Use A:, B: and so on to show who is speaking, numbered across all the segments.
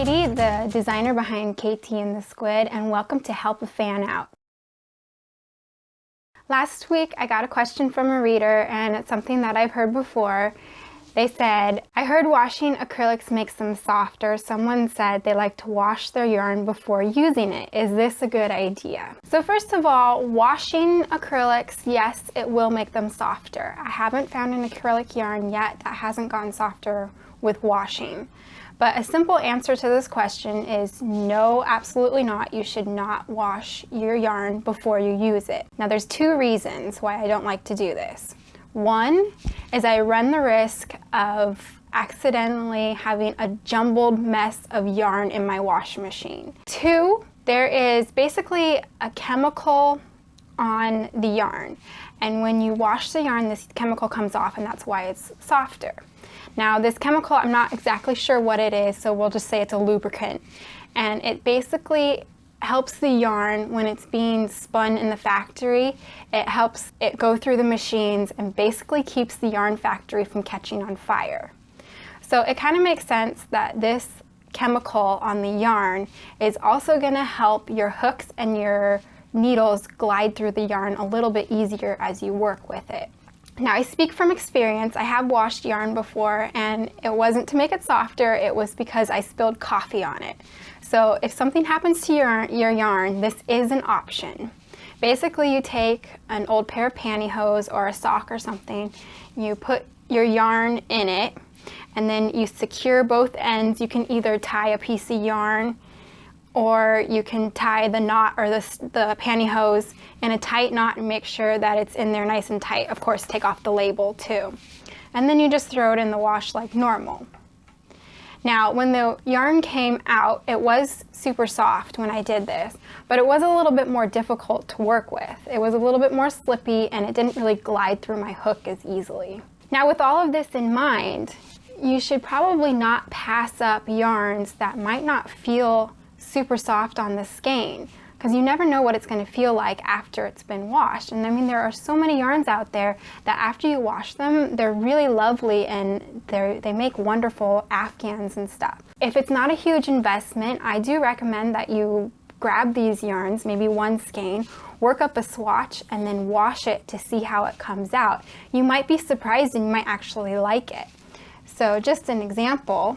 A: Katie, the designer behind KT and the Squid, and welcome to Help a Fan Out. Last week I got a question from a reader, and it's something that I've heard before. They said, I heard washing acrylics makes them softer. Someone said they like to wash their yarn before using it. Is this a good idea? So first of all, washing acrylics, yes, it will make them softer. I haven't found an acrylic yarn yet that hasn't gotten softer with washing. But a simple answer to this question is no, absolutely not. You should not wash your yarn before you use it. Now there's two reasons why I don't like to do this. One is I run the risk of accidentally having a jumbled mess of yarn in my wash machine. Two, there is basically a chemical on the yarn. And when you wash the yarn, this chemical comes off, and that's why it's softer. Now this chemical, I'm not exactly sure what it is, so we'll just say it's a lubricant. And it basically helps the yarn when it's being spun in the factory. It helps it go through the machines and basically keeps the yarn factory from catching on fire. So it kind of makes sense that this chemical on the yarn is also going to help your hooks and your needles glide through the yarn a little bit easier as you work with it. Now I speak from experience. I have washed yarn before, and it wasn't to make it softer, it was because I spilled coffee on it. So if something happens to your yarn, this is an option. Basically, you take an old pair of pantyhose or a sock or something, you put your yarn in it, and then you secure both ends. You can either tie a piece of yarn, or you can tie the knot or the pantyhose in a tight knot and make sure that it's in there nice and tight. Of course, take off the label too. And then you just throw it in the wash like normal. Now, when the yarn came out, it was super soft when I did this, but it was a little bit more difficult to work with. It was a little bit more slippy, and it didn't really glide through my hook as easily. Now, with all of this in mind, you should probably not pass up yarns that might not feel super soft on the skein, because you never know what it's going to feel like after it's been washed. And I mean, there are so many yarns out there that after you wash them, they're really lovely, and they make wonderful afghans and stuff. If it's not a huge investment, I do recommend that you grab these yarns, maybe one skein, work up a swatch, and then wash it to see how it comes out. You might be surprised, and you might actually like it. So just an example,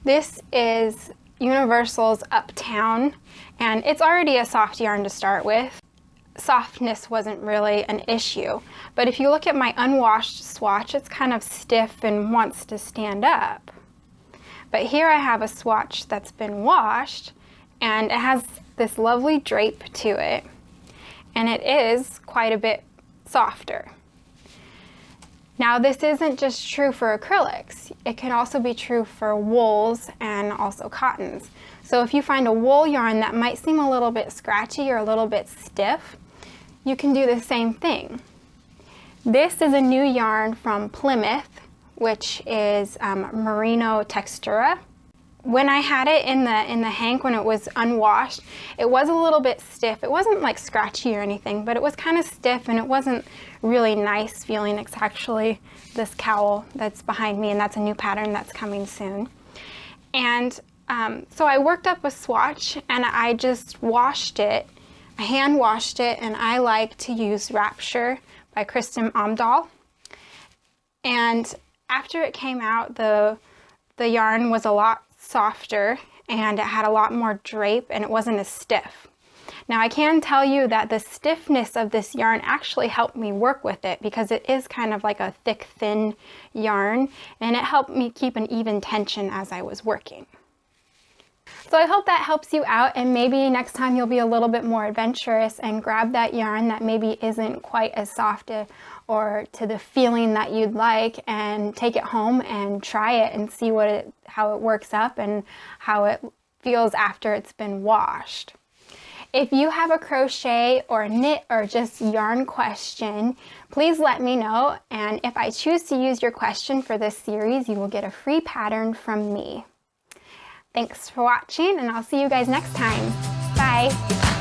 A: this is Universal's Uptown, and it's already a soft yarn to start with. Softness wasn't really an issue, but if you look at my unwashed swatch, it's kind of stiff and wants to stand up. But here I have a swatch that's been washed, and it has this lovely drape to it, and it is quite a bit softer. Now, this isn't just true for acrylics. It can also be true for wools and also cottons. So if you find a wool yarn that might seem a little bit scratchy or a little bit stiff, you can do the same thing. This is a new yarn from Plymouth, which is Merino Textura. When I had it in the hank, when it was unwashed, it was a little bit stiff. It wasn't like scratchy or anything, but it was kind of stiff, and it wasn't really nice feeling. It's actually this cowl that's behind me, and that's a new pattern that's coming soon. And so I worked up a swatch, and I just washed it. I hand washed it, and I like to use Rapture by Kristen Omdahl. And after it came out, the yarn was a lot softer, and it had a lot more drape, and it wasn't as stiff. Now I can tell you that the stiffness of this yarn actually helped me work with it, because it is kind of like a thick, thin yarn, and it helped me keep an even tension as I was working. So I hope that helps you out, and maybe next time you'll be a little bit more adventurous and grab that yarn that maybe isn't quite as soft or to the feeling that you'd like, and take it home and try it and see how it works up and how it feels after it's been washed. If you have a crochet or knit or just yarn question, please let me know, and if I choose to use your question for this series, you will get a free pattern from me. Thanks for watching, and I'll see you guys next time. Bye!